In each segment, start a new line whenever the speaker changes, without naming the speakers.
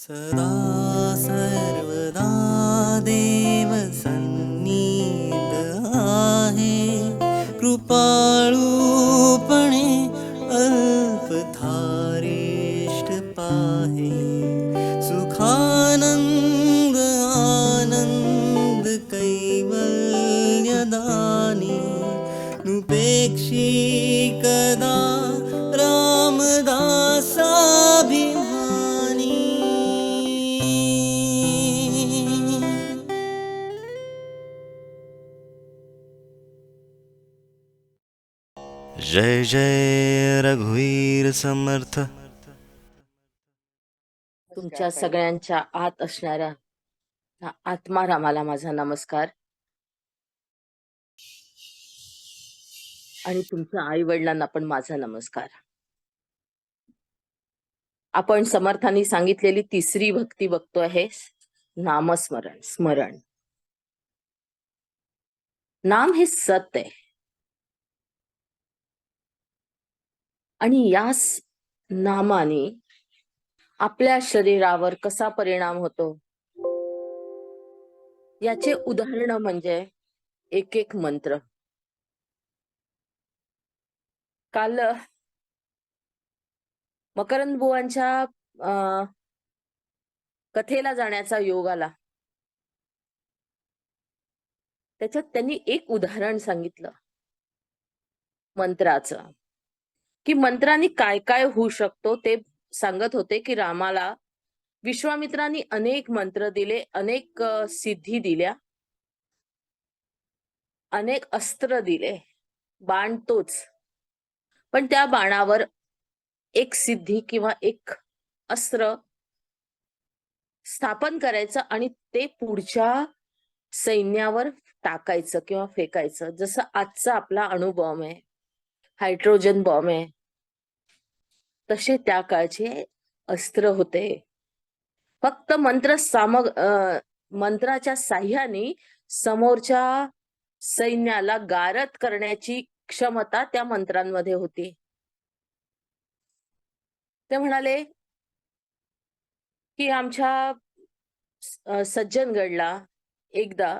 सदा सर्वदा देव सन्निध आहे, कृपाळूपणे अल्पधारिष्ठ पाहे. सुखानंद आनंद कैवल्यदानी, नुपेक्षी कदा रामदासाभिमानी. जय जय रघुवीर समर्थ.
तुमच्या सगळ्यांच्या आत असणाऱ्या आत्मा रामाला माझा नमस्कार. आणि तुमच्या आई वडिलांना पण माझा नमस्कार. आपण समर्थांनी सांगितलेली तिसरी भक्ती बघतो आहे, नामस्मरण. स्मरण. नाम हे सत्य आहे. आणि या नामाने आपल्या शरीरावर कसा परिणाम होतो याचे उदाहरण म्हणजे एक एक मंत्र. काल मकरंद बुवांच्या कथेला जाण्याचा योग आला. त्याच्यात त्यांनी एक उदाहरण सांगितलं मंत्राचं, की मंत्रांनी काय काय होऊ शकतो. ते सांगत होते की रामाला विश्वामित्रांनी अनेक मंत्र दिले, अनेक सिद्धी दिल्या, अनेक अस्त्र दिले, बाण तोच, पण त्या बाणावर एक सिद्धी किंवा एक अस्त्र स्थापन करायचं आणि ते पुढच्या सैन्यावर टाकायचं किंवा फेकायचं. जसं आजचा आपला अणुबॉम्ब आहे, हायड्रोजन बॉम्ब आहे, तसे त्या काळचे अस्त्र होते. फक्त मंत्राच्या साह्याने समोरच्या सैन्याला गारद करण्याची क्षमता त्या मंत्रांमध्ये होती. ते म्हणाले की आमच्या सज्जनगडला एकदा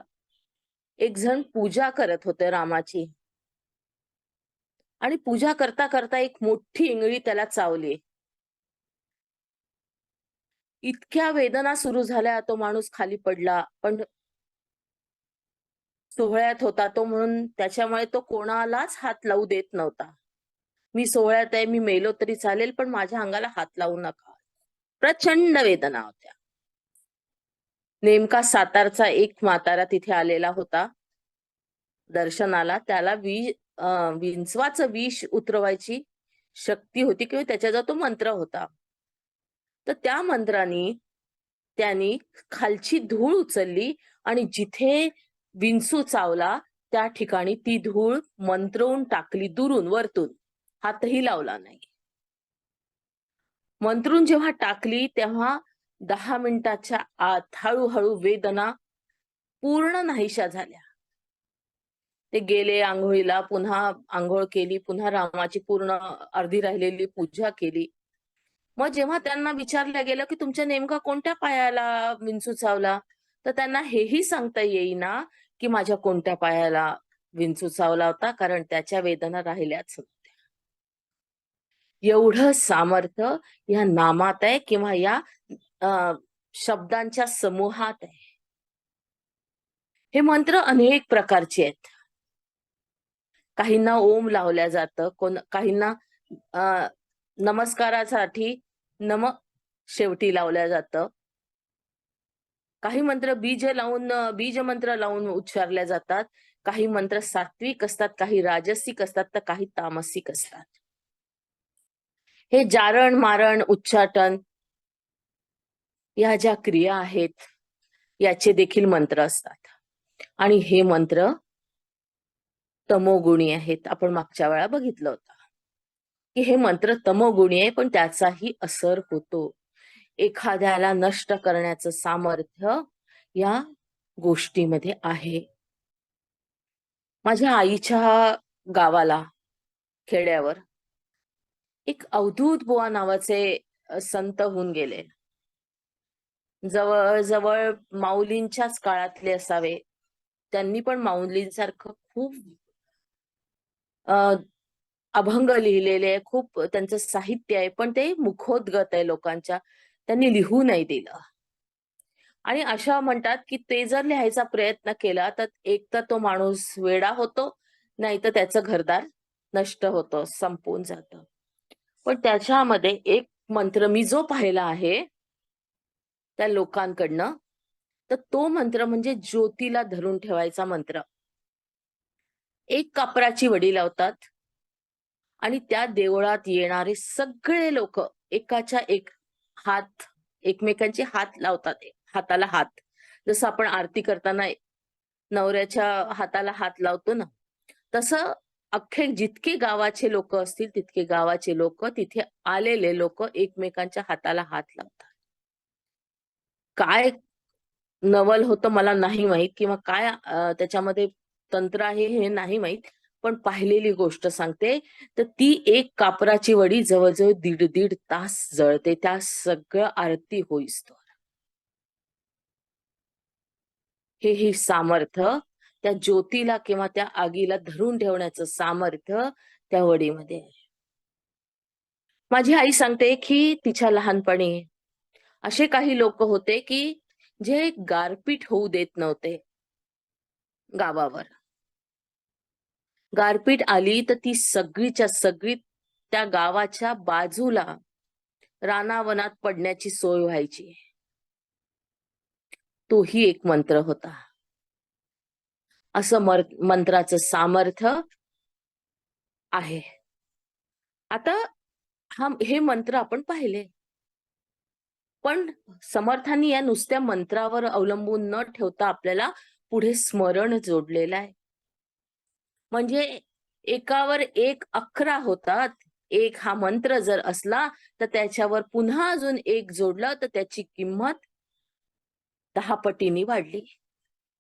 एक जण पूजा करत होते रामाची, आणि पूजा करता करता एक मोठी इंगळी त्याला चावली. इतक्या वेदना सुरू झाल्या, तो माणूस खाली पडला. पण सोहळ्यात होता तो म्हणून त्याच्यामुळे तो कोणालाच हात लावू देत नव्हता. मी सोहळ्यात आहे, मी मेलो तरी चालेल, पण माझ्या अंगाला हात लावू नका. प्रचंड वेदना होत्या. नेमका सातारचा एक म्हातारा तिथे आलेला होता दर्शनाला. त्याला विंचवाचं विष उतरवायची शक्ती होती किंवा त्याच्याजवळ तो मंत्र होता. तर त्या मंत्राने त्यांनी खालची धूळ उचलली आणि जिथे विंचू चावला त्या ठिकाणी ती धूळ मंत्रवून टाकली, दुरून वरतून, हातही लावला नाही. मंत्रून जेव्हा टाकली तेव्हा 10 मिनिटाच्या आत हळूहळू वेदना पूर्ण नाहीशा झाल्या. ते गेले आंघोळीला, पुन्हा आंघोळ केली, पुन्हा रामाची पूर्ण अर्धी राहिलेली पूजा केली. मग जेव्हा त्यांना विचारलं गेलं की तुमच्या नेमका कोणत्या पायाला विंचू चावला, तर त्यांना हेही सांगता येईना की माझ्या कोणत्या पायाला विंचू चावला होता, कारण त्याच्या वेदना राहिल्याच नव्हत्या. एवढं सामर्थ्य या नामात आहे किंवा या शब्दांच्या समूहात आहे. हे मंत्र अनेक प्रकारचे आहेत. काहींना ओम लावल्या जातं, काहींना नमस्कारासाठी नम शेवटी लावल्या जातं. काही मंत्र बीज मंत्र लावून उच्चारल्या जातात. काही मंत्र सात्विक असतात, काही राजसिक असतात, तर काही तामसिक असतात. हे जारण मारण उच्चाटन या ज्या क्रिया आहेत याचे देखील मंत्र असतात. आणि हे मंत्र तमोगुणी आहेत. आपण मागच्या वेळा बघितलं होतं की हे मंत्र तमोगुणी आहे, पण त्याचाही असर होतो. एखाद्याला नष्ट करण्याचं सामर्थ्य या गोष्टीमध्ये आहे. माझ्या आईच्या गावाला, खेड्यावर, एक अवधूत बुवा नावाचे संत होऊन गेले. जवळ-जवळ माऊलींच्याच काळातले असावे. त्यांनी पण माऊलींसारखं खूप अ, अभंग लिहिलेले आहे. खूप त्यांचं साहित्य आहे. पण ते मुखोद्गत आहे लोकांच्या. त्यांनी लिहू नाही दिलं. आणि अशा म्हणतात, की ते जर लिहायचा प्रयत्न केला, तर एक तर तो माणूस वेडा होतो, नाहीतर त्याचं घरदार नष्ट होतं, संपून जातं. पण त्याच्यामध्ये एक मंत्र मी जो पाहिला आहे, त्या लोकांकडनं, तर तो मंत्र म्हणजे ज्योतीला धरून ठेवायचा मंत्र. एक कापराची वडी लावतात आणि त्या देवळात येणारे सगळे लोकं एकाच्या एक हात एकमेकांचे हात लावतात. हाताला हात. जसं आपण आरती करताना नवऱ्याच्या हाताला हात लावतो ना, तसं अख्खे जितके गावाचे लोकं असतील, तितके गावाचे लोकं, तिथे आलेले लोकं एकमेकांच्या हाताला हात लावतात. काय नवल होतं मला नाही माहीत किंवा काय त्याच्यामध्ये तंत्र आहे हे नाही माहीत. पण पाहिलेली गोष्ट सांगते. तर ती एक कापराची वडी जवळ-जवळ दीड-दीड तास जळते त्या सगळं आरती होईस्तोवर. हे सामर्थ्य त्या ज्योतीला किंवा त्या आगीला धरून ठेवण्याचं सामर्थ्य त्या वडीमध्ये आहे. माझी आई सांगते, की तिच्या लहानपणी असे काही लोक होते, की जे गारपीट होऊ देत नव्हते गावावर. गारपीट आली तर ती सगळीच्या सगळी त्या गावाच्या बाजूला रानावनात पडण्याची सोय व्हायची. तोही एक मंत्र होता. असं मंत्राचं सामर्थ्य आहे. आता हे मंत्र आपण पाहिले. पण समर्थांनी या नुसत्या मंत्रावर अवलंबून न ठेवता आपल्याला पुढे स्मरण जोडलेलं आहे. म्हणजे एकावर एक 11 होतात. एक हा मंत्र जर असला, तर त्याच्यावर पुन्हा अजून एक जोडलं, तर त्याची किंमत 10 पटीने वाढली.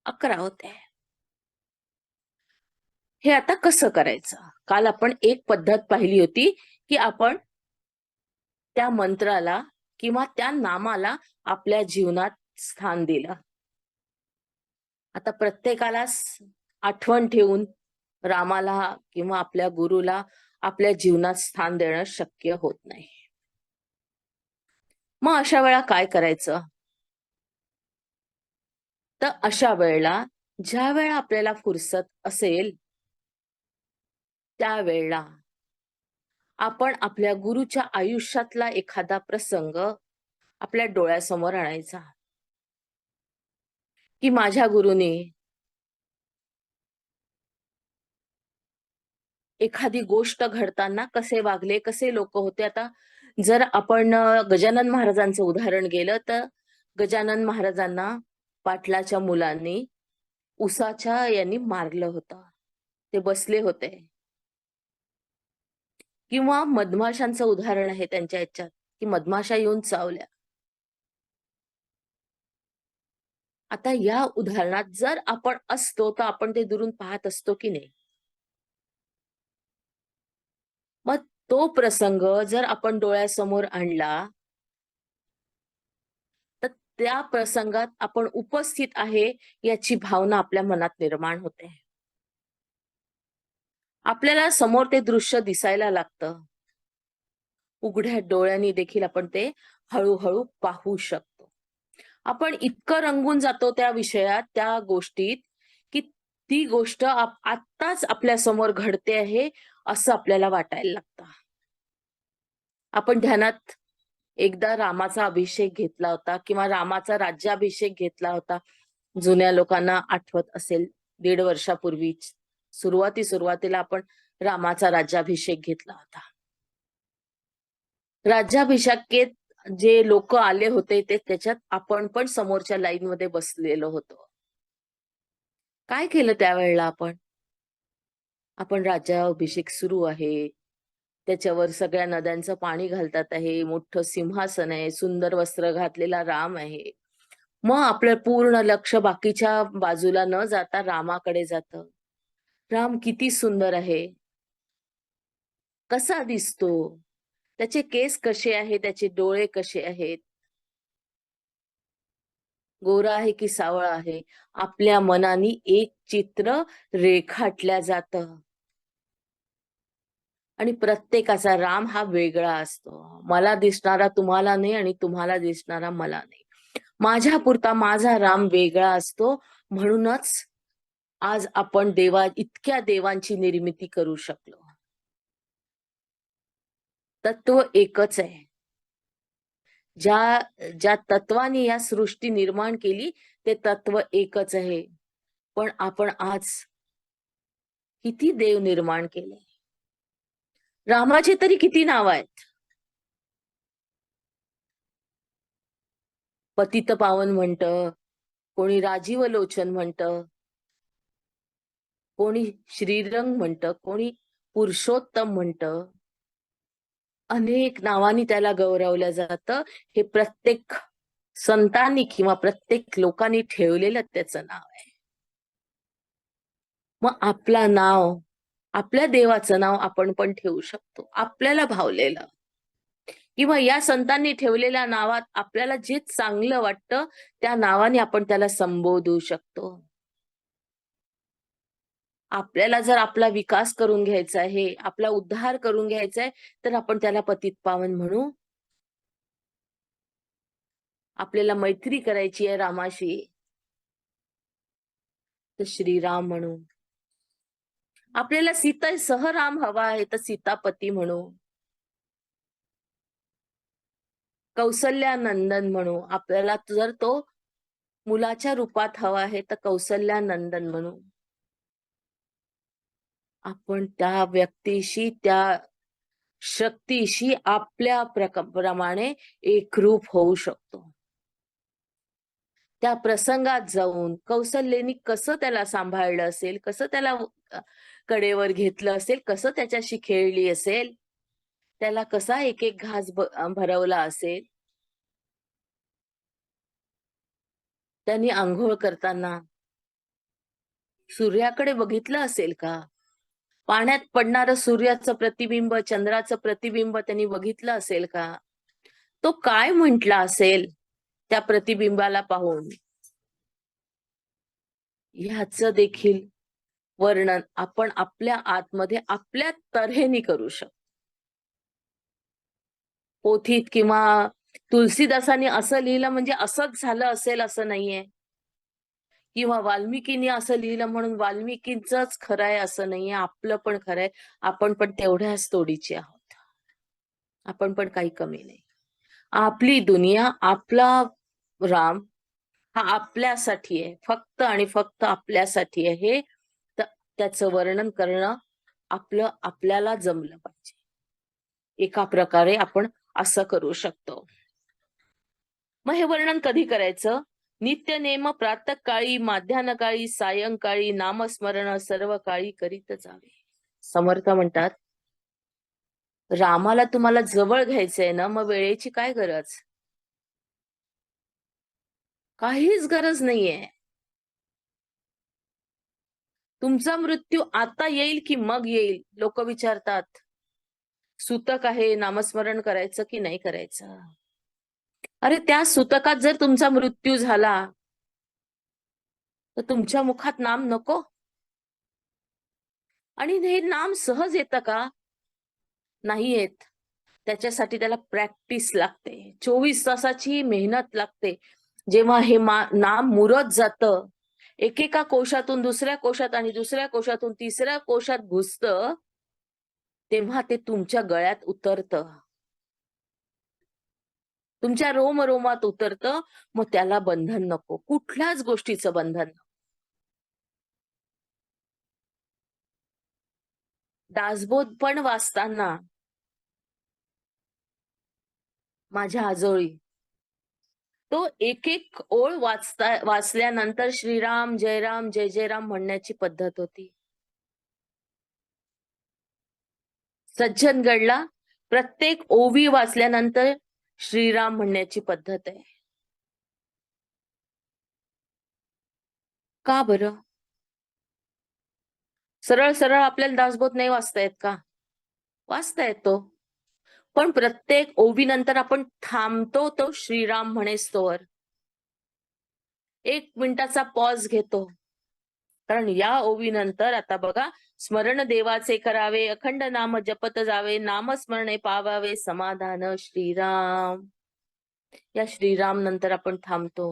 11 होते. हे आता कसं करायचं? काल आपण एक पद्धत पाहिली होती, की आपण त्या मंत्राला किंवा त्या नामाला आपल्या जीवनात स्थान दिलं. आता प्रत्येकालाच आठवण ठेवून रामाला किंवा आपल्या गुरुला आपल्या जीवनात स्थान देणं शक्य होत नाही. मग अशा वेळा काय करायचं? तर अशा वेळेला ज्यावेळेला आपल्याला फुरसत असेल, त्यावेळेला आपण आपल्या गुरुच्या आयुष्यातला एखादा प्रसंग आपल्या डोळ्यासमोर आणायचा, की माझ्या गुरुने एखादी गोष्ट घडताना कसे वागले, कसे लोक होते. आता जर आपण गजानन महाराजांचं उदाहरण गेलं, तर गजानन महाराजांना पाटलाच्या मुलांनी उसाच्या यांनी मारलं होतं. ते बसले होते. किंवा मधमाशांचं उदाहरण आहे त्यांच्या ह्याच्यात, की मधमाशा येऊन चावल्या. आता या उदाहरणात जर आपण असतो, तर आपण ते दुरून पाहत असतो की नाही? मग तो प्रसंग जर आपण डोळ्यासमोर आणला, तर त्या प्रसंगात आपण उपस्थित आहे याची भावना आपल्या मनात निर्माण होते. आपल्याला समोर ते दृश्य दिसायला लागतं. उघड्या डोळ्यांनी देखील आपण ते हळू पाहू शकतो. आपण इतकं रंगून जातो त्या विषयात, त्या गोष्टीत, की ती गोष्ट आत्ताच आपल्या समोर घडते आहे, असं आपल्याला वाटायला लागतं. आपण ध्यानात एकदा रामाचा अभिषेक घेतला होता किंवा रामाचा राज्याभिषेक घेतला होता. जुन्या लोकांना आठवत असेल 1.5 वर्षापूर्वी सुरुवातीला आपण रामाचा राज्याभिषेक घेतला होता. राज्याभिषेकेत जे लोक आले होते ते त्याच्यात आपण पण समोरच्या लाईनमध्ये बसलेलो होतो. काय केलं त्यावेळेला आपण? आपण राज्याभिषेक सुरू आहे. त्याच्यावर सगळ्या नद्यांचं पाणी घालतात आहे. मोठं सिंहासन आहे. सुंदर वस्त्र घातलेला राम आहे. मग आपलं पूर्ण लक्ष बाकीच्या बाजूला न जाता रामाकडे जातं. राम किती सुंदर आहे. कसा दिसतो? त्याचे केस कसे आहेत? त्याचे डोळे कसे आहेत? गोरा आहे की सावळा आहे, आपल्या मनाने एक चित्र रेखाटल्या जातं. आणि प्रत्येकाचा राम हा वेगळा असतो. मला दिसणारा तुम्हाला नाही आणि तुम्हाला दिसणारा मला नाही. माझ्यापुरता माझा राम वेगळा असतो. म्हणूनच आज आपण इतक्या देवांची निर्मिती करू शकलो. तत्व एकच आहे. ज्या ज्या तत्वाने या सृष्टी निर्माण केली ते तत्व एकच आहे. पण आपण आज किती देव निर्माण केले. रामाची तरी किती नाव आहेत. पतित पावन म्हणतं, कोणी राजीव लोचन म्हणतं, कोणी श्रीरंग म्हणतं, कोणी पुरुषोत्तम म्हणतं. अनेक नावानी त्याला गौरवलं जातं. हे प्रत्येक संतांनी किंवा प्रत्येक लोकांनी ठेवलेलं त्याचं नाव आहे. मग आपलं नाव, आपल्या देवाचं नाव आपण पण ठेवू शकतो. आपल्याला भावलेलं किंवा या संतांनी ठेवलेल्या नावात आपल्याला जे चांगलं वाटतं त्या नावाने आपण त्याला संबोधू शकतो. आपल्याला जर आपला विकास करून घ्यायचा आहे, आपला उद्धार करून घ्यायचा आहे, तर आपण त्याला पतित पावन म्हणू. आपल्याला मैत्री करायची आहे रामाशी, तर श्रीराम म्हणू. आपल्याला सीता सह राम हवा आहे, तर सीतापती म्हणू. कौसल्या नंदन म्हणू. आपल्याला जर तो मुलाच्या रूपात हवा आहे, तर कौसल्या नंदन म्हणू. आपण त्या व्यक्तीशी, त्या शक्तीशी आपल्या प्रमाणे एकरूप होऊ शकतो. त्या प्रसंगात जाऊन कौसल्येनी कसं त्याला सांभाळलं असेल, कसं त्याला कडेवर घेतलं असेल, कसं त्याच्याशी खेळली असेल, त्याला कसा एक एक घास भरवला असेल. त्यांनी आंघोळ करताना सूर्याकडे बघितलं असेल का? पाण्यात पडणारं सूर्याचं प्रतिबिंब, चंद्राचं प्रतिबिंब त्यांनी बघितलं असेल का? तो काय म्हटला असेल त्या प्रतिबिंबाला पाहून? ह्याचं देखील वर्णन आपण आपल्या आतमध्ये आपल्या तऱ्हेने करू शकतो. पोथीत किंवा तुलसीदासांनी असं लिहिलं म्हणजे असंच झालं असेल असं नाहीये. किंवा वाल्मिकीने असं लिहिलं म्हणून वाल्मिकींचंच खरं आहे असं नाहीये. आपलं पण खरंय. आपण पण तेवढ्याच तोडीचे आहोत. आपण पण काही कमी नाही. आपली दुनिया, आपला राम हा आपल्यासाठी आहे. फक्त आणि फक्त आपल्यासाठी आहे. हे त्याचं वर्णन करणं आपल्याला जमलं पाहिजे. एका प्रकारे आपण असं करू शकतो. मग हे वर्णन कधी करायचं? नित्य नेम प्रातःकाळी, माध्यान्हकाळी, सायंकाळी नामस्मरण सर्व काळी करीत जावे. समर्थ म्हणतात, रामाला तुम्हाला जवळ घ्यायचंय ना, मग वेळेची काय गरज? काहीच गरज नाहीये. तुमचा मृत्यू आता येईल की मग येईल? लोक विचारतात. सूतक आहे, नामस्मरण करायचं की नाही करायचं? अरे त्या सूतकात जर तुमचा मृत्यू झाला तर तुमच्या मुखात नाम नको? आणि हे नाम सहज येतं का? नाही येत. त्याच्यासाठी त्याला प्रॅक्टिस लागते. 24 तासाची मेहनत लागते. जेव्हा हे नाम मुरत जातं, एकेका कोशातून दुसऱ्या कोशात आणि दुसऱ्या कोशातून तिसऱ्या कोशात घुसतं, तेव्हा ते तुमच्या गळ्यात उतरतं. तुमच्या रोमरोमात उतरतं. मग त्याला बंधन नको. कुठल्याच गोष्टीचं बंधन नको. दासबोध पण वाचताना माझ्या आजोळी तो एक एक ओळ वाचल्यानंतर श्रीराम जयराम जय जयराम म्हणण्याची पद्धत होती. सज्जनगडला प्रत्येक ओवी वाचल्यानंतर श्रीराम म्हणण्याची पद्धत आहे. का बरं? सरळ सरळ आपल्याला दासबोध नाही वाचता येत का? वाचता येतो. पण प्रत्येक ओवीनंतर आपण थांबतो तो श्रीराम म्हणेस्तोवर. 1 मिनिटाचा पॉज घेतो. कारण या ओवीनंतर आता बघा, स्मरण देवाचे करावे, अखंड नाम जपत जावे, नामस्मरणे पावावे समाधान श्रीराम. या श्रीराम नंतर आपण थांबतो.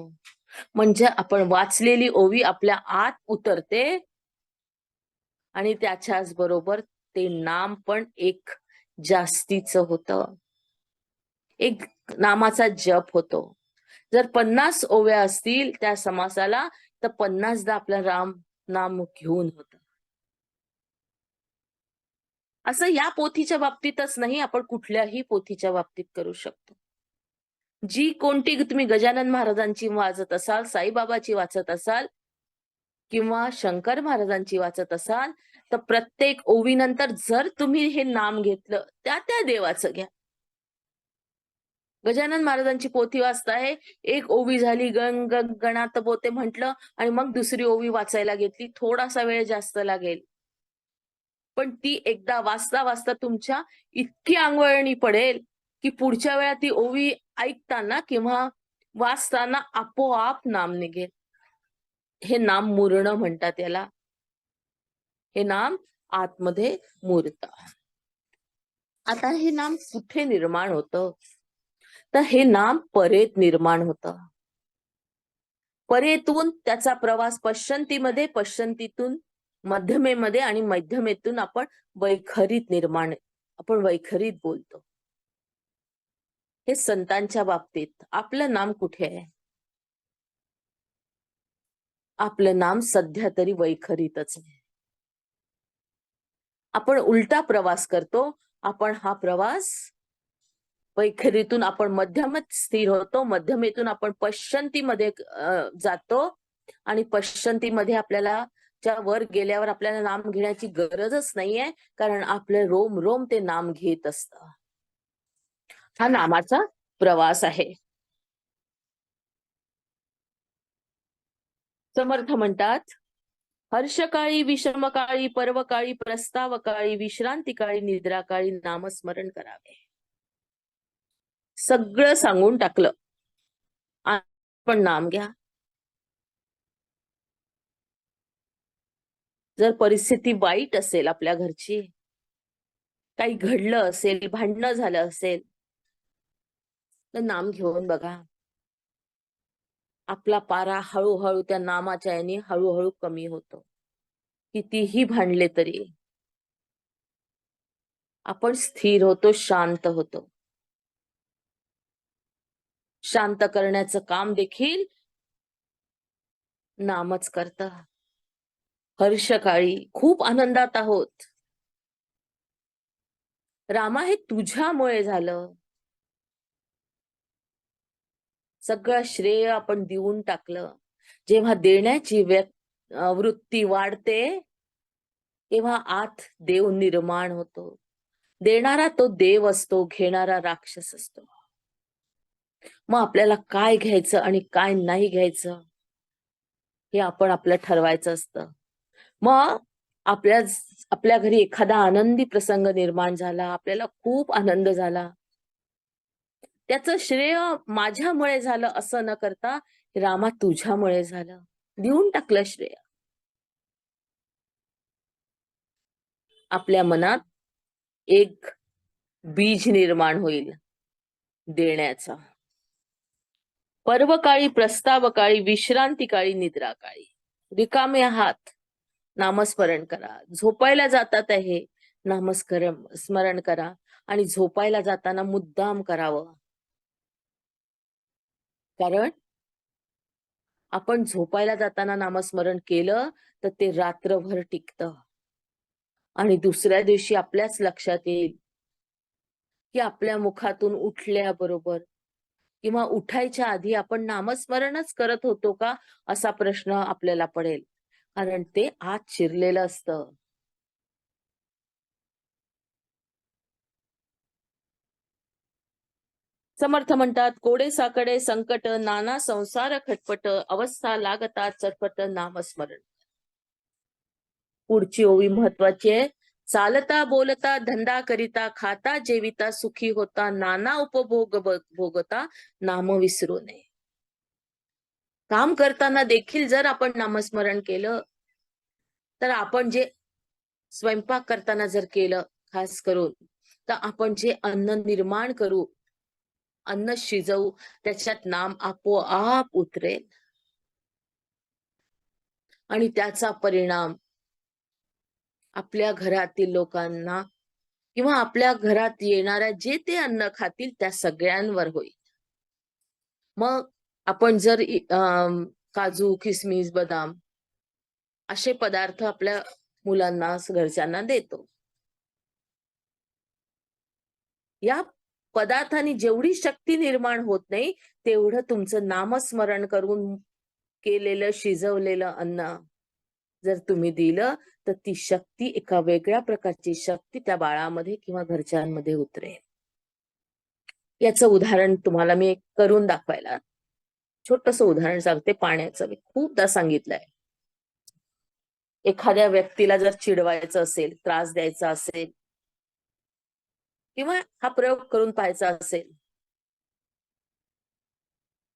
म्हणजे आपण वाचलेली ओवी आपल्या आत उतरते आणि त्याच्याच बरोबर ते नाम पण एक जास्तीचं होतं. एक नामाचा जप होतो. जर 50 ओव्या असतील त्या समासाला, तर 50दा आपलं राम नाम घेऊन होतं. असं या पोथीच्या बाबतीतच नाही, आपण कुठल्याही पोथीच्या बाबतीत करू शकतो. जी कोणती तुम्ही गजानन महाराजांची वाचत असाल, साईबाबाची वाचत असाल किंवा शंकर महाराजांची वाचत असाल, तर प्रत्येक ओवीनंतर जर तुम्ही हे नाम घेतलं, त्या त्या देवाचं घ्या. गजानन महाराजांची पोथी वाचताय, एक ओवी झाली, गण गण गणात बोते म्हटलं आणि मग दुसरी ओवी वाचायला घेतली, थोडासा वेळ जास्त लागेल. पण ती एकदा वाचता वाचता तुमच्या इतकी अंगवळणी पडेल, की पुढच्या वेळा ती ओवी ऐकताना किंवा वाचताना आपोआप नाम निघेल. हे नाम मुरणं म्हणतात याला. हे नाम आतमध्ये मुरतं. आता हे नाम कुठे निर्माण होतं? तर हे नाम परेत निर्माण होतं. परेतून त्याचा प्रवास पश्चंतीमध्ये, पश्चंतीतून मध्यमेमध्ये आणि मध्यमेतून आपण वैखरीत बोलतो. हे संतांच्या बाबतीत. आपलं नाम कुठे आहे? आपलं नाम सध्या तरी वैखरीतच आहे. आपण उलटा प्रवास करतो. आपण हा प्रवास वैखरीतून आपण मध्यमात स्थिर होतो, मध्यमेतून आपण पश्चंतीमध्ये जातो आणि पश्चंतीमध्ये आपल्याला वर गेल्यावर आपल्याला नाम घेण्याची गरजच नाहीये, कारण आपलं रोम रोम ते नाम घेत असतं. हा नामाचा प्रवास आहे. समर्थ म्हणतात, हर्षकाळी, विषमकाळी, पर्वकाळी, प्रस्तावकाळी, विश्रांतिकाळी, निद्राकाळी नामस्मरण करावे. सगळं सांगून टाकलं. पण नाम घ्या. जर परिस्थिती वाईट असेल आपल्या घरची, काही घडलं असेल, भांडणं झालं असेल, तर नाम घेऊन बघा. आपला पारा हळूहळू त्या नामाच्या याने हळूहळू कमी होतो. कितीही भांडले तरी आपण स्थिर होतो, शांत होतो. शांत करण्याचं काम देखील नामच करतं. हर्षकाळी खूप आनंदात आहोत. रामा, हे तुझ्यामुळे झालं. सगळं श्रेय आपण देऊन टाकलं. जेव्हा देण्याची वृत्ती वाढते, तेव्हा आत देव निर्माण होतो. देणारा तो देव असतो, घेणारा राक्षस असतो. मग आपल्याला काय घ्यायचं आणि काय नाही घ्यायचं हे आपण आपलं ठरवायचं असतं. मग आपल्या घरी एखादा आनंदी प्रसंग निर्माण झाला, आपल्याला खूप आनंद झाला, त्याचं श्रेय माझ्यामुळे झालं असं न करता, रामा तुझ्यामुळे झालं, देऊन टाकलं श्रेय. आपल्या मनात एक बीज निर्माण होईल देण्याचा. पर्वकाळी, प्रस्तावकाळी, विश्रांतिकाळी, निद्राकाळी रिकामे आहात, नामस्मरण करा. झोपायला जातात आहे, स्मरण करा. आणि झोपायला जाताना मुद्दाम करावं. कारण आपण झोपायला जाताना नामस्मरण केलं तर ते रात्रभर टिकतं आणि दुसऱ्या दिवशी आपल्याच लक्षात येईल की आपल्या मुखातून उठल्याबरोबर किंवा उठायच्या आधी आपण नामस्मरणच करत होतो का, असा प्रश्न आपल्याला पडेल. कारण ते आत शिरलेलं असतं. समर्थ म्हणतात, कोडे साकडे संकट, नाना संसार खटपट, अवस्था लागतात चटपट, नामस्मरण. पुढची ओवी महत्वाची आहे. चालता बोलता धंदा करिता, खाता जेविता सुखी होता, नाना उपभोग भोगता, नाम विसरू नये. काम करताना देखील जर आपण नामस्मरण केलं, तर आपण जे स्वयंपाक करताना जर केलं खास करून, तर आपण जे अन्न निर्माण करू, अन्न शिजवू, त्याच्यात नाम आपोआप उतरेल आणि त्याचा परिणाम आपल्या घरातील लोकांना किंवा आपल्या घरात येणाऱ्या जे ते अन्न खातील त्या सगळ्यांवर होईल. मग आपण जर काजू, किसमिस, बदाम असे पदार्थ आपल्या मुलांना, घरच्यांना देतो. या पदार्थांनी जेवढी शक्ती निर्माण होत नाही, तेवढं तुमचं नामस्मरण करून केलेलं, शिजवलेलं अन्न जर तुम्ही दिलं, तर ती शक्ती, एका वेगळ्या प्रकारची शक्ती त्या बाळामध्ये किंवा घरच्यांमध्ये उतरेल. याचं उदाहरण तुम्हाला मी एक करून दाखवायला छोटंसं उदाहरण सांगते पाण्याचं. मी खूपदा सांगितलंय. एखाद्या व्यक्तीला जर चिडवायचं असेल, त्रास द्यायचा असेल किंवा हा प्रयोग करून पाहायचा असेल,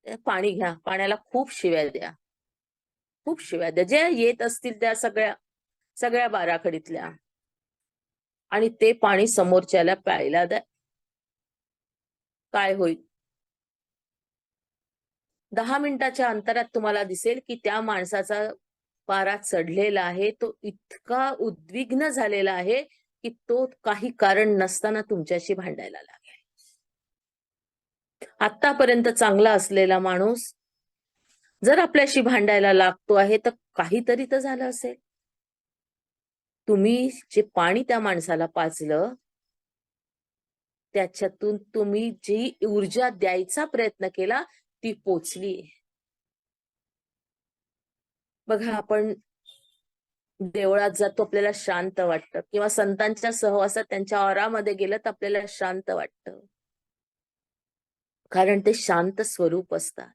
तर पाणी घ्या, पाण्याला खूप शिव्या द्या, खूप शिव्या द्या, जे येत असतील त्या सगळ्या सगळ्या बाराखडीतल्या, आणि ते पाणी समोरच्याला प्यायला द्या. काय होईल? 10 मिनिटाच्या अंतरात तुम्हाला दिसेल की त्या माणसाचा पारा चढलेला आहे. तो इतका उद्विग्न झालेला आहे की तो काही कारण नसताना तुमच्याशी भांडायला लागला. आतापर्यंत चांगला असलेला माणूस जर आपल्याशी भांडायला लागतो आहे, तर काहीतरी तर झालं असेल. तुम्ही जे पाणी त्या माणसाला पाजलं, त्याच्यातून तुम्ही जी ऊर्जा द्यायचा प्रयत्न केला, ती पोचली. बघा, आपण देवळात जातो, आपल्याला शांत वाटतं, किंवा संतांच्या सहवासात त्यांच्या औरामध्ये गेलं तर आपल्याला शांत वाटतं, कारण ते शांत स्वरूप असतात.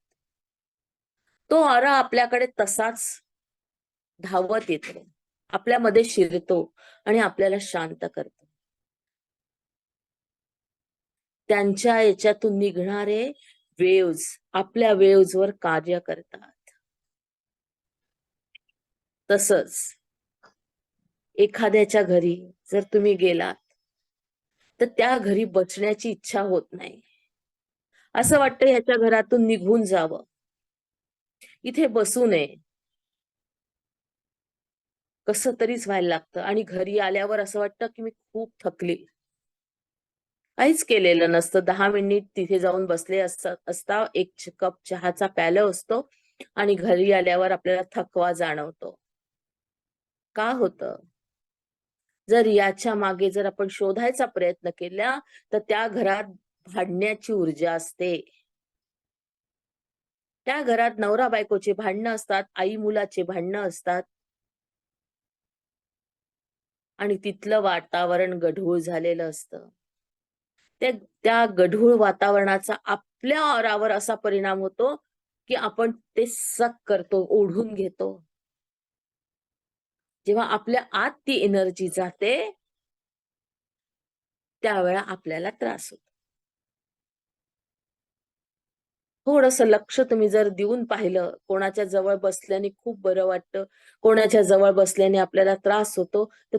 तो औरा आपल्याकडे तसाच धावत येतो, आपल्यामध्ये शिरतो आणि आपल्याला शांत करतो. त्यांच्या याच्यातून निघणारे वेव्ज आपल्या वेव्ज वर कार्य करतात. तसंच एखाद्याच्या घरी जर तुम्ही गेलात, तर त्या घरी बसण्याची इच्छा होत नाही. असं वाटतं ह्याच्या घरातून निघून जावं, इथे बसू नये, कसं तरीच व्हायला लागतं. आणि घरी आल्यावर असं वाटतं की मी खूप थकली, काहीच केलेलं नसतं. 10 मिनिट तिथे जाऊन बसले असता, एक कप चहाचा प्याला असतो आणि घरी आल्यावर आपल्याला थकवा जाणवतो. का होतं? जर याच्या मागे जर आपण शोधायचा प्रयत्न केला, तर त्या घरात भांडण्याची ऊर्जा असते. त्या घरात नवरा बायकोची भांडणं असतात, आई मुलाची भांडणं असतात आणि तिथलं वातावरण गढूळ झालेलं असतं. त्या गढूळ वातावरणाचा आपल्या औरावर असा परिणाम होतो की आपण ते सक करतो, ओढून घेतो. जेव्हा आपल्या आत ती एनर्जी जाते, त्यावेळेला आपल्याला त्रास होतो. थोडंसं लक्ष तुम्ही जर देऊन पाहिलं, कोणाच्या जवळ बसल्याने खूप बरं वाटतं, कोणाच्या जवळ बसल्याने आपल्याला त्रास होतो, तर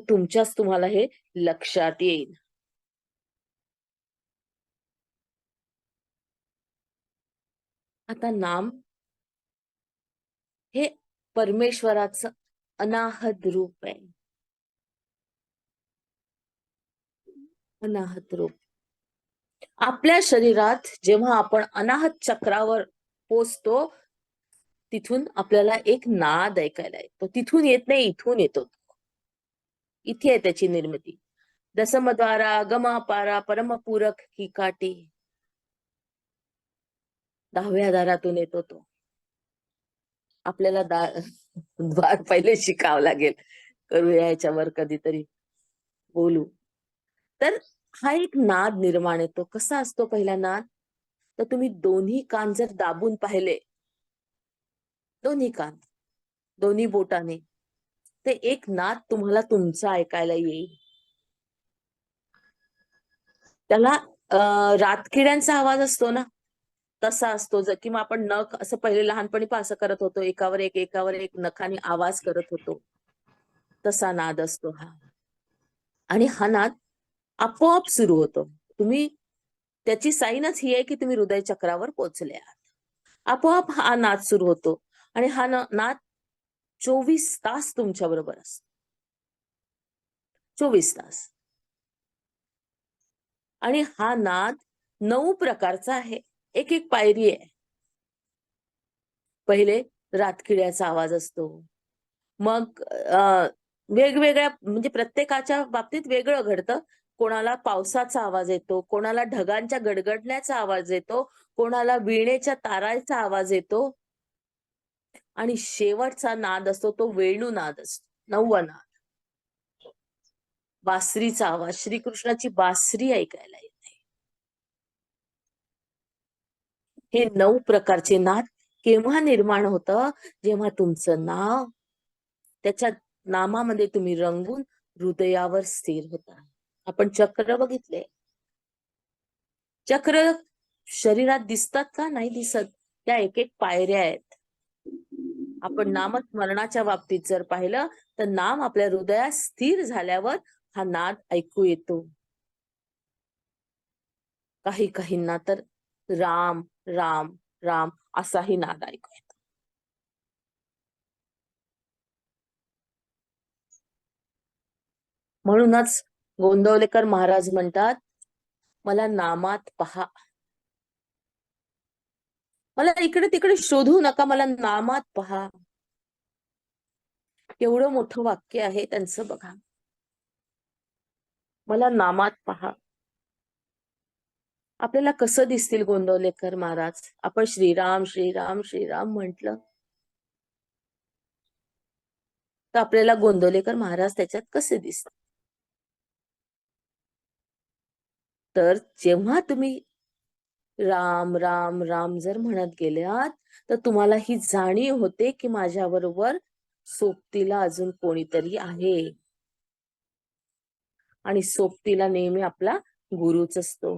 तुम्हाला हे लक्षात येईल. आता नाम हे परमेश्वराचं अनाहत रूप आहे. अनाहत रूप. आपल्या शरीरात जेव्हा आपण अनाहत चक्रावर पोचतो, तिथून आपल्याला एक नाद ऐकायला येतो. तिथून येत नाही, इथून येतो. इथे आहे त्याची निर्मिती. दसमद्वारा गमापारा परमपूरक ही काठी. 10व्या दारातून येतो तो. आपल्याला द्वार पहिले शिकावं लागेल. करूया याच्यावर कधीतरी बोलू. तर हा एक नाद निर्माण येतो. कसा असतो पहिला नाद? तर तुम्ही दोन्ही कान जर दाबून पाहिले, दोन्ही कान, दोन्ही बोटाने, ते एक नाद तुम्हाला तुमचा ऐकायला येईल. त्याला रातकिड्यांचा आवाज असतो ना, तसा असतो. जर किंवा आपण नख असं पहिले लहानपणी पण असं करत होतो, एकावर एक नखाने आवाज करत होतो, तसा नाद असतो हा. आणि हा नाद आपोआप सुरू होतो. तुम्ही त्याची साईनच ही आहे की तुम्ही हृदय चक्रावर पोहोचले आहात. आपोआप हा नाद सुरू होतो आणि हा नाद 24 तास तुमच्या बरोबर असतो. 24 तास. आणि हा नाद 9 प्रकारचा आहे. एक पायरी आहे. पहिले रातकिड्याचा आवाज असतो. मग वेगवेगळ्या म्हणजे प्रत्येकाच्या बाबतीत वेगळं घडतं. कोणाला पावसाचा आवाज येतो, कोणाला ढगांच्या गडगडण्याचा आवाज येतो, कोणाला वीणेच्या ताराचा आवाज येतो आणि शेवटचा नाद असतो तो वेणू नाद असतो. 9वा नाद. बासरीचा आवाज, श्रीकृष्णाची बासरी ऐकायला येते. हे 9 प्रकारचे नाद केव्हा निर्माण होतं? जेव्हा तुमचं नाव त्याच्या नामामध्ये तुम्ही रंगून हृदयावर स्थिर होता. आपण चक्र बघितले. चक्र शरीरात दिसतात का? नाही दिसत. त्या एक पायऱ्या आहेत. आपण नामस्मरणाच्या बाबतीत जर पाहिलं तर नाम आपल्या हृदयात स्थिर झाल्यावर हा नाद ऐकू येतो. काहींना तर राम राम राम असाही नाद ऐकू येतो. म्हणूनच गोंदवलेकर महाराज म्हणतात, मला नामात पहा. मला इकडे तिकडे शोधू नका, मला नामात पहा. एवढं मोठं वाक्य आहे त्यांचं बघा. मला नामात पहा. आपल्याला कसं दिसतील गोंदवलेकर महाराज? आपण श्रीराम श्रीराम श्रीराम म्हटलं तर आपल्याला गोंदवलेकर महाराज त्याच्यात कसे दिसतात? तर जेव्हा तुम्ही राम राम राम जर म्हणत गेलात तर तुम्हाला ही जाणीव होते की माझ्याबरोबर सोबतीला अजून कोणीतरी आहे. आणि सोबतीला नेहमी आपला गुरुच असतो.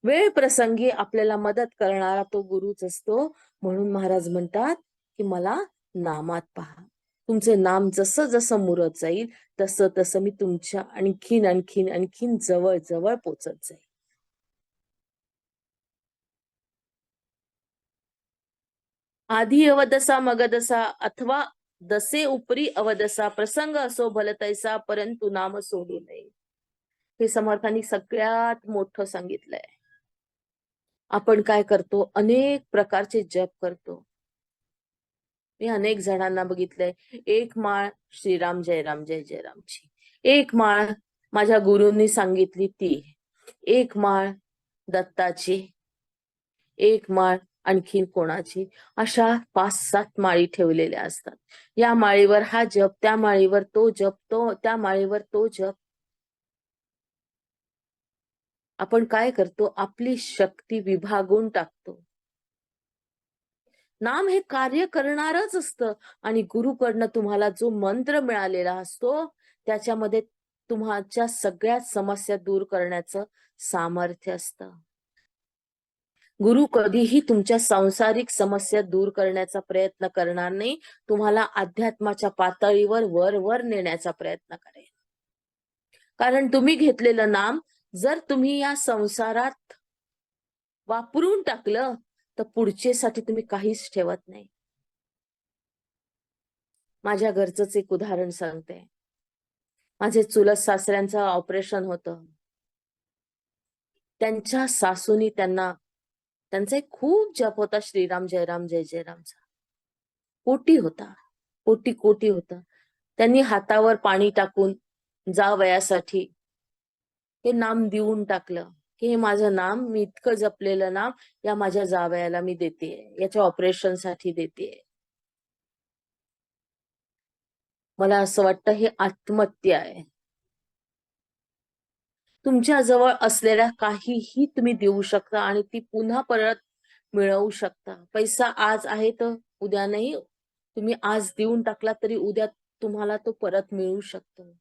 वेळ प्रसंगी आपल्याला मदत करणारा तो गुरुच असतो. म्हणून महाराज म्हणतात की मला नामात पहा. तुमचं नाम जसं जसं मुरत जाईल तसं तसं मी तुमच्या आणखीन आणखीन आणखीन जवळ जवळ पोचत जाईल. आधी अवदसा मगदसा अथवा दसे उपरी अवदसा प्रसंग असो भलतैसा परंतु नाम सोडू नये. हे समर्थांनी सगळ्यात मोठं सांगितलंय. आपण काय करतो? अनेक प्रकारचे जप करतो. मी अनेक जणांना बघितलंय. एक माळ श्रीराम जय राम जय जय रामची, एक माळ माझ्या गुरूंनी सांगितली ती, एक माळ दत्ताची, एक माळ आणखीन कोणाची, अशा 5-7 माळी ठेवलेल्या असतात. या माळीवर हा जप, त्या माळीवर तो जप, त्या माळीवर तो जप. आपण काय करतो? आपली शक्ती विभागून टाकतो. नाम हे कार्य करणारच असतं आणि गुरुकडनं तुम्हाला जो मंत्र मिळालेला असतो त्याच्यामध्ये तुमच्या सगळ्या समस्या दूर करण्याचं सामर्थ्य असतं. गुरु कधीही तुमच्या सांसारिक समस्या दूर करण्याचा प्रयत्न करणार नाही. तुम्हाला अध्यात्माच्या पातळीवर वर नेण्याचा प्रयत्न करेल. कारण तुम्ही घेतलेलं नाम जर तुम्ही या संसारात वापरून टाकलं तर पुढचेसाठी तुम्ही काहीच ठेवत नाही. माझ्या घरचंच एक उदाहरण सांगते. माझे चुलत सासऱ्यांचं ऑपरेशन होतं. त्यांच्या सासूनी त्यांचा एक खूप जप होता श्रीराम जय राम जय जय रामचा. कोटी होता, कोटी होता. त्यांनी हातावर पाणी टाकून जावयासाठी हे नाम देऊन टाकलं की हे माझं नाम, मी इतकं जपलेलं नाम या माझ्या जावयाला मी देतेय, याच्या ऑपरेशन साठी देतेय. मला असं वाटतं हे आत्महत्या आहे. तुमच्या जवळ असलेल्या काहीही तुम्ही देऊ शकता आणि ती पुन्हा परत मिळवू शकता. पैसा आज आहे तर उद्या नाही. तुम्ही आज देऊन टाकला तरी उद्या तुम्हाला तो परत मिळू शकतो.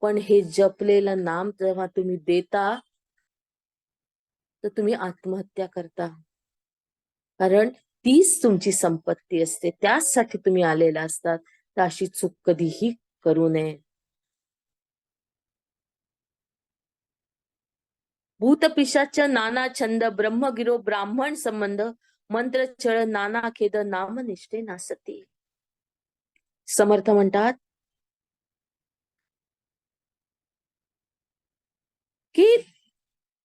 पण हे जपलेलं नाम जेव्हा तुम्ही देता तर तुम्ही आत्महत्या करता. कारण तीच तुमची संपत्ती असते, त्याचसाठी तुम्ही आलेला असतात. तर अशी चूक कधीही करू नये. भूतपिशाच नाना छंद ब्रह्मगिरो ब्राह्मण संबंध मंत्र छळ नाना खेद नाम निष्ठे नासती. समर्थ म्हणतात की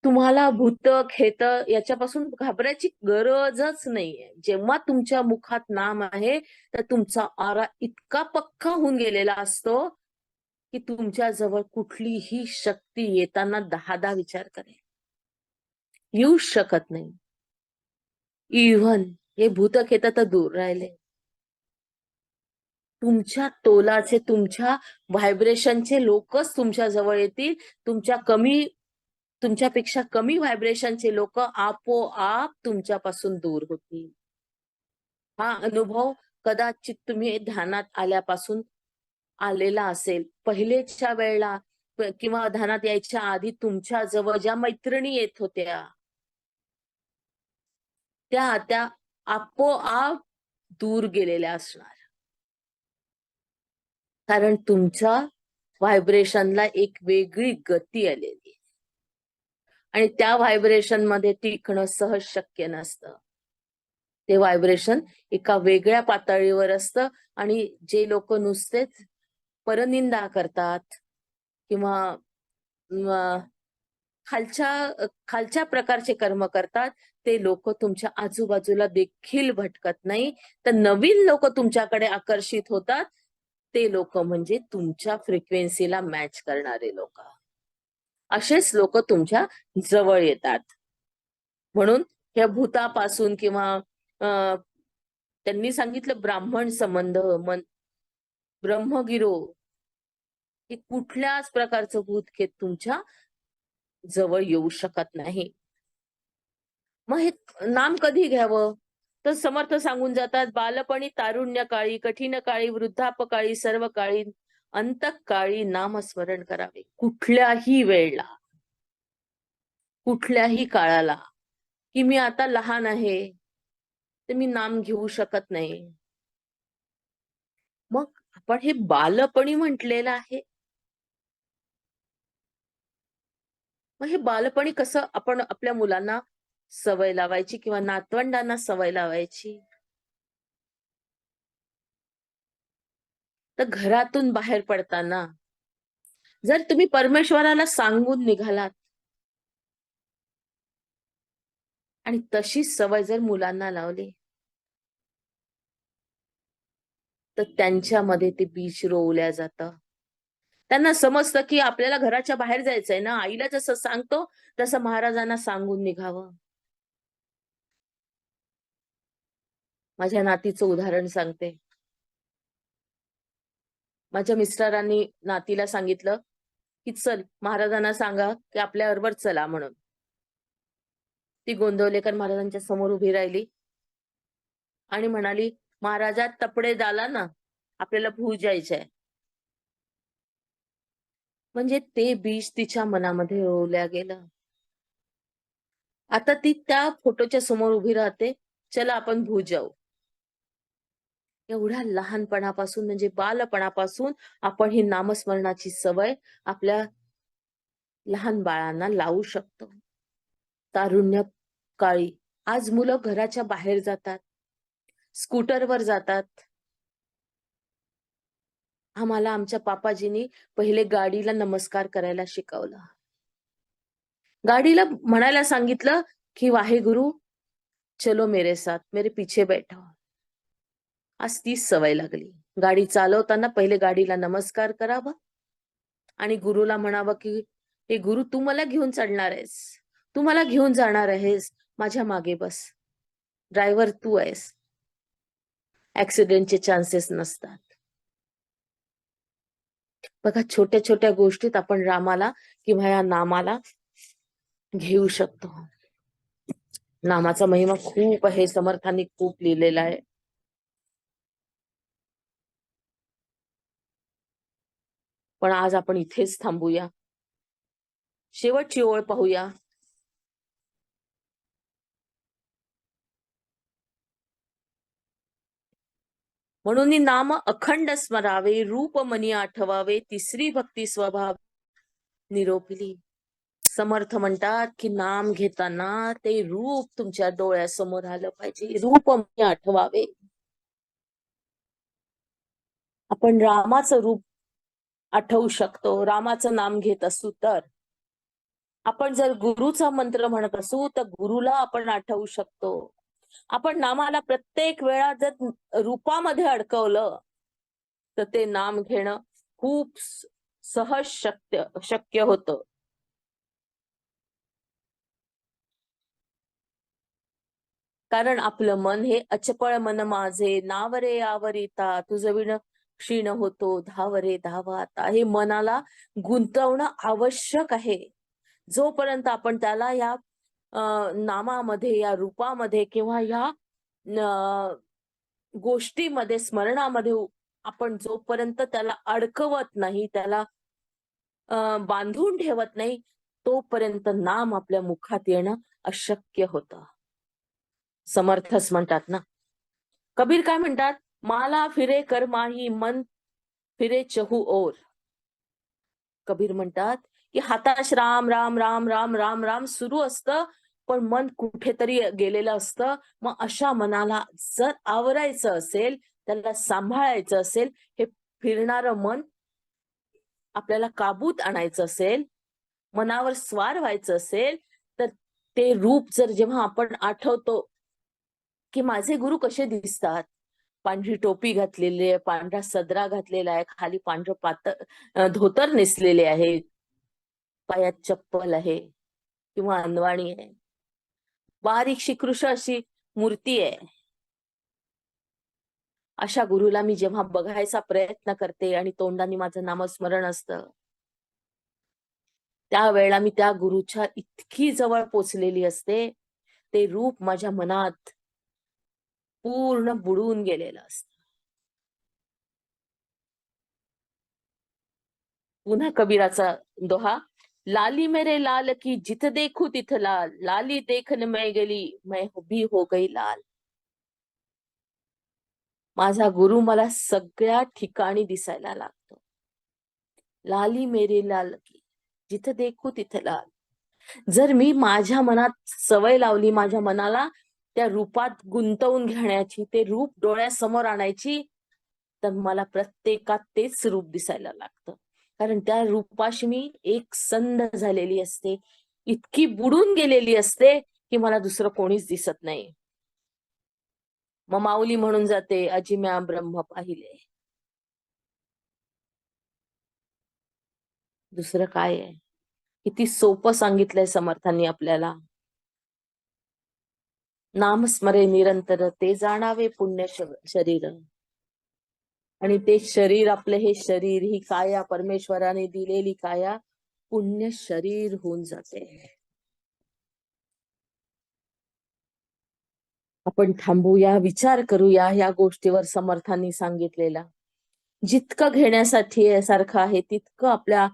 तुम्हाला भूत खेत याच्यापासून घाबरायची गरजच नाहीये. जेव्हा तुमच्या मुखात नाम आहे तर तुमचा आरा इतका पक्का होऊन गेलेला असतो की तुमच्या जवळ कुठलीही शक्ती येताना 10दा विचार करेल, येऊ शकत नाही. इव्हन हे भूतखेत तर दूर राहिले, तुमच्या तोलाचे तुमच्या व्हायब्रेशनचे लोकच तुमच्या जवळ येतील. तुमच्यापेक्षा कमी व्हायब्रेशनचे लोक आपोआप तुमच्यापासून दूर होतील. हा अनुभव कदाचित तुम्ही ध्यानात आल्यापासून आलेला असेल. पहिलेच्या वेळेला किंवा ध्यानात यायच्या आधी तुमच्या जवळ ज्या मैत्रिणी येत होत्या त्या आपोआप दूर गेलेल्या असणार. कारण तुमच्या व्हायब्रेशनला एक वेगळी गती आलेली आहे आणि त्या व्हायब्रेशन मध्ये टिकणं सहज शक्य नसतं. ते व्हायब्रेशन एका वेगळ्या पातळीवर असतं आणि जे लोक नुसतेच परनिंदा करतात किंवा खालच्या प्रकारचे कर्म करतात ते लोक तुमच्या आजूबाजूला देखील भटकत नाही. तर नवीन लोक तुमच्याकडे आकर्षित होतात. ते लोक म्हणजे तुमच्या फ्रिक्वेन्सीला मॅच करणारे लोक. असेच लोक तुमच्या जवळ येतात. म्हणून या भूतापासून किंवा त्यांनी सांगितलं ब्राह्मण संबंध ब्रह्मगिरो हे कुठल्याच प्रकारचं भूतखेत तुमच्या जवळ येऊ शकत नाही. मग हे नाम कधी घ्यावं तर समर्थ सांगून जातात, बालपणी तारुण्य काळी कठीण काळी वृद्धापकाळी सर्व काळी अंतकाळी नामस्मरण करावे. कुठल्याही वेळेला कुठल्याही काळाला. की मी आता लहान आहे तर मी नाम घेऊ शकत नाही. मग आपण हे बालपणी म्हटलेलं आहे. मग हे बालपणी कसं आपण आपल्या मुलांना सवय लावायची किंवा नातवंडांना सवय लावायची. तर घरातून बाहेर पडताना जर तुम्ही परमेश्वराला सांगून निघालात आणि तशीच सवय जर मुलांना लावली तर त्यांच्यामध्ये ते बीज रोवल्या जातं. त्यांना समजतं की आपल्याला घराच्या बाहेर जायचंय ना. आईला जसं सांगतो तसं महाराजांना सांगून निघावं. माझ्या नातीचं उदाहरण सांगते. माझ्या मिस्टरांनी नातीला सांगितलं की चल महाराजांना सांगा की आपल्या बरोबर चला म्हणून. ती गोंदवलेकर महाराजांच्या समोर उभी राहिली आणि म्हणाली, महाराजा तपडे झाला ना, आपल्याला भूज जायचंय. म्हणजे ते बीज तिच्या मनामध्ये रोवल्या गेलं. आता ती त्या फोटोच्या समोर उभी राहते, चला आपण भूज जाऊ. एवढ्या लहानपणापासून म्हणजे बालपणापासून आपण ही नामस्मरणाची सवय आपल्या लहान बाळांना लावू शकतो. तारुण्य काळी आज मुलं घराच्या बाहेर जातात, स्कूटरवर जातात. आम्हाला आमच्या पापाजींनी पहिले गाडीला नमस्कार करायला शिकवलं. गाडीला म्हणायला सांगितलं की वाहेगुरु चलो मेरे साथ, मेरे पीछे बैठो. आज तीच सवय लागली. गाडी चालवताना पहिले गाडीला नमस्कार करावा आणि गुरुला म्हणावं की हे गुरु तू मला घेऊन चढणार आहेस, तू मला घेऊन जाणार आहेस, माझ्या मागे बस. ड्रायव्हर तू आहेस. ऍक्सिडेंटचे चान्सेस नसतात. बघा छोट्या छोट्या गोष्टीत आपण रामाला किंवा या नामाला घेऊ शकतो. नामाचा महिमा खूप आहे, समर्थांनी खूप लिहिलेला आहे. पण आज आपण इथेच थांबूया. शेवटची ओळ पाहूया. म्हणून नाम अखंड स्मरावे, रूप मनी आठवावे, तिसरी भक्ती स्वभाव निरोपली. समर्थ म्हणतात की नाम घेताना ते रूप तुमच्या डोळ्यासमोर आलं पाहिजे, रूप मनी आठवावे. आपण रामाचं रूप आठवू शकतो रामाचं नाम घेत असू तर. आपण जर गुरुचा मंत्र म्हणत असू तर गुरुला आपण आठवू शकतो. आपण नामाला प्रत्येक वेळा जर रूपामध्ये अडकवलं तर ते नाम घेणं खूप सहज शक्य होतं. कारण आपलं मन हे अचपळ मन माझे, नावरे आवरिता, तुझं विण क्षीण होतो, धावरे धावा आता. हे मनाला गुंतवणं आवश्यक आहे. जोपर्यंत आपण त्याला या नामामध्ये, या रूपामध्ये किंवा या गोष्टीमध्ये, स्मरणामध्ये आपण जोपर्यंत त्याला अडकवत नाही, त्याला बांधून ठेवत नाही, तोपर्यंत नाम आपल्या मुखात येणं अशक्य होतं. समर्थच म्हणतात ना. कबीर काय म्हणतात, माला फिरे कर माही, मन फिरे चहू ओर. कबीर म्हणतात की हाताश राम राम राम राम राम राम सुरू असतं, पण मन कुठेतरी गेलेलं असतं. मग अशा मनाला जर आवरायचं असेल, त्याला सांभाळायचं असेल, हे फिरणारं मन आपल्याला काबूत आणायचं असेल, मनावर स्वार व्हायचं असेल, तर ते रूप जर जेव्हा आपण आठवतो की माझे गुरु कसे दिसतात, पांढरी टोपी घातलेली आहे, पांढरा सदरा घातलेला आहे, खाली पांढरं पातळ धोतर नेसलेले आहे, पायात चप्पल आहे किंवा अनवाणी आहे, बारीकशी कृश अशी मूर्ती आहे. अशा गुरुला मी जेव्हा बघायचा प्रयत्न करते आणि तोंडाने माझं नामस्मरण असतं, त्यावेळेला मी त्या गुरुच्या इतकी जवळ पोचलेली असते, ते रूप माझ्या मनात पूर्ण बुडून गेलेलं असतं. पुन्हा कबीराचा दोहा, लाली मेरे लाल की जिथ देखू तिथ लाल, लाली देखन मैं गेली मैं भी हो गई लाल. माझा गुरु मला सगळ्या ठिकाणी दिसायला लागतो. लाली मेरे लाल की जिथ देखू तिथ लाल. जर मी माझ्या मनात सवय लावली, माझ्या मनाला त्या रूपात गुंतवून घेण्याची, ते रूप डोळ्यासमोर आणायची, तर मला प्रत्येकात तेच रूप दिसायला लागतं. कारण त्या रूपाशी मी एक संध झालेली असते, इतकी बुडून गेलेली असते की मला दुसरं कोणीच दिसत नाही. मग माऊली म्हणून जाते, अजिम्या ब्रह्म पाहिले. दुसरं काय आहे? किती सोपं सांगितलंय समर्थांनी आपल्याला. नामस्मरे निरंतर ते जाणावे पुण्य शरीर. आणि ते शरीर, आपलं हे शरीर, ही काया परमेश्वराने दिलेली काया पुण्य शरीर होऊन जाते. आपण थांबूया, विचार करूया या गोष्टीवर समर्थांनी सांगितलेला. जितकं घेण्यासाठी सारखं आहे तितकं आपल्या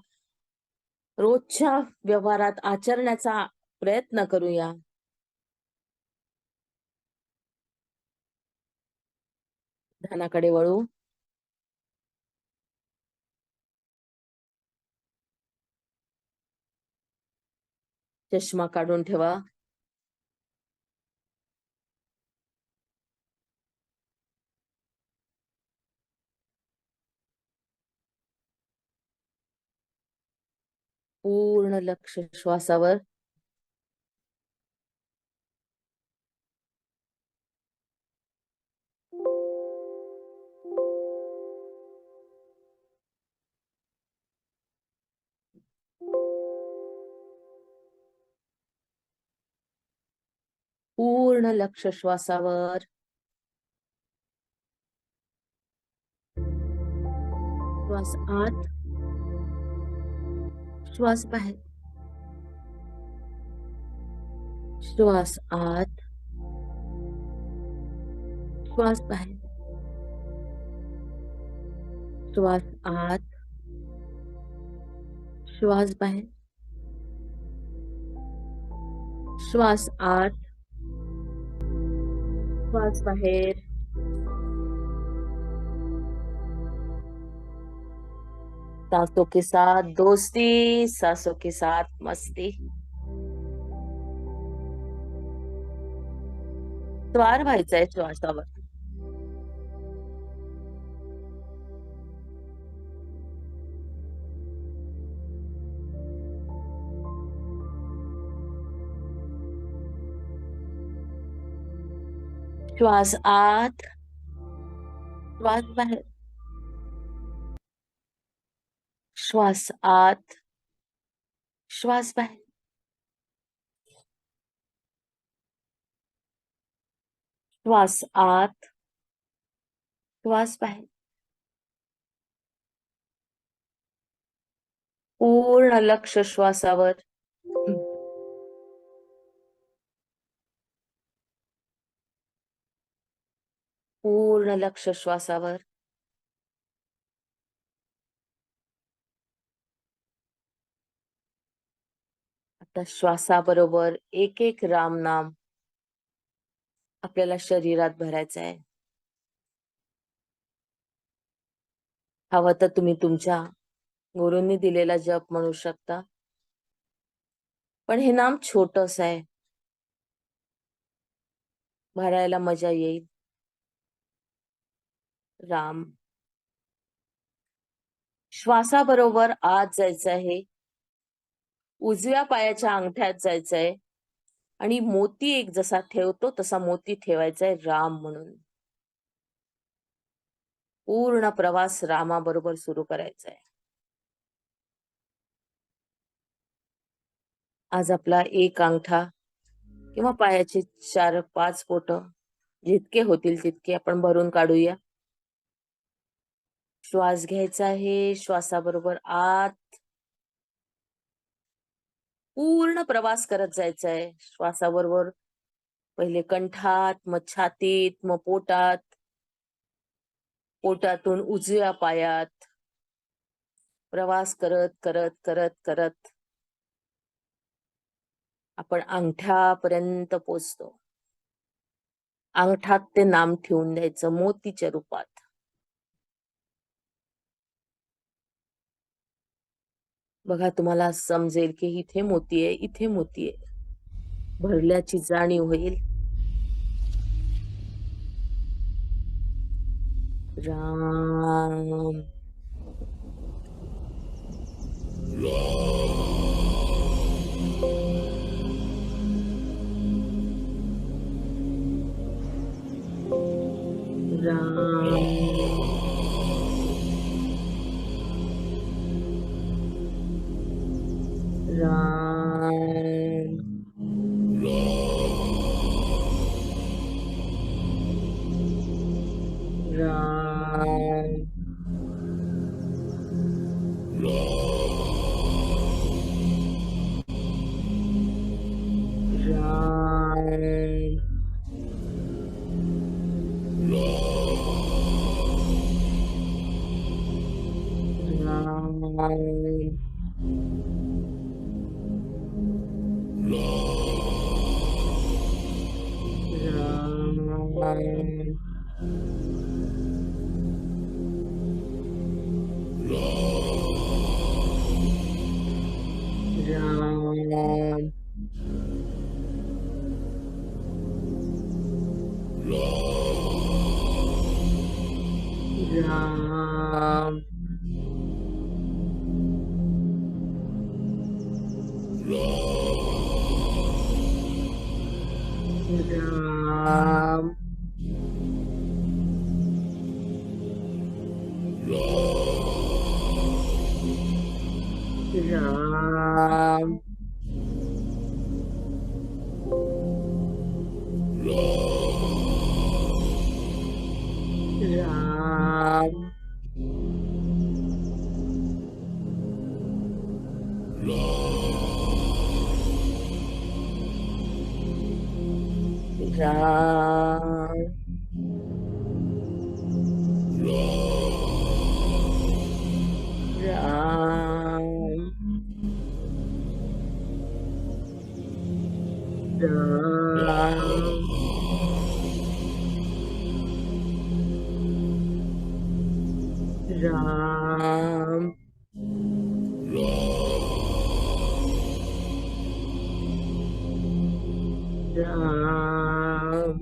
रोजच्या व्यवहारात आचरण्याचा प्रयत्न करूया. ध्यानाकडे वळू. चष्मा काढून ठेवा. पूर्ण लक्ष श्वासावर. पूर्ण लक्ष श्वासावर. श्वास आत, श्वास बाहेर. श्वास आत, श्वास बाहेर. श्वास आत, श्वास बाहेर. श्वास आत, श्वास बाहेर. सासों के साथ दोस्ती, सासों के साथ मस्ती. स्वार व्हायचाय श्वासावर. श्वास आत, श्वास बाहेर. श्वास आत, श्वास बाहेर. श्वास आत, श्वास बाहेर. पूर्ण लक्ष श्वासावर. पूर्ण लक्ष श्वासावर. आता श्वासाबरोबर एक एक राम नाम आपल्याला शरीरात भरायचं आहे. हवं तर तुम्ही तुमच्या गुरूंनी दिलेला जप म्हणू शकता, पण हे नाम छोटस आहे, भरायला मजा येईल. राम. श्वासाबरोबर आत जायचं आहे, उजव्या पायाच्या अंगठ्यात जायचंय आणि मोती एक जसा ठेवतो तसा मोती ठेवायचाय राम म्हणून. पूर्ण प्रवास रामाबरोबर सुरू करायचा आहे. आज आपला एक अंगठा किंवा पायाचे 4-5 बोट जितके होतील तितके आपण भरून काढूया. श्वास घ्यायचा आहे, श्वासाबरोबर आत पूर्ण प्रवास करत जायचा आहे. श्वासाबरोबर पहिले कंठात, मग छातीत, मग पोटात, पोटातून उजव्या पायात प्रवास करत करत करत करत आपण अंगठ्यापर्यंत पोचतो. अंगठात ते नाम ठेवून द्यायचं मोतीच्या रूपात. बघा, तुम्हाला समजेल की इथे मोती आहे, इथे मोती आहे. भरल्याची जाणीव होईल. राम. राम. राम. राम. राम. राम. राम. राम. राम. राम. राम. राम. राम. राम.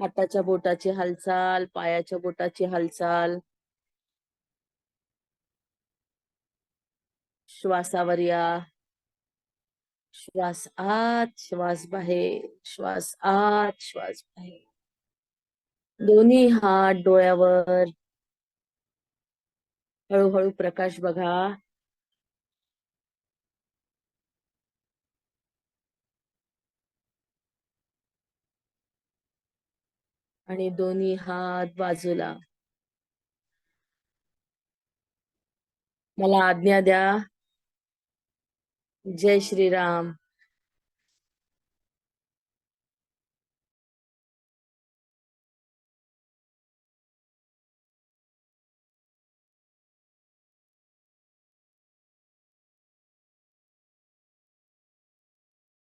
हाताच्या बोटाची हालचाल, पायाच्या बोटाची हालचाल, श्वासावर या. श्वास आत, श्वास बाहेर, श्वास आत, श्वास बाहेर. दोन्ही हात डोळ्यावर. हळूहळू प्रकाश बघा. आणि दोन्ही हात बाजूला. मला आज्ञा द्या. जय श्रीराम.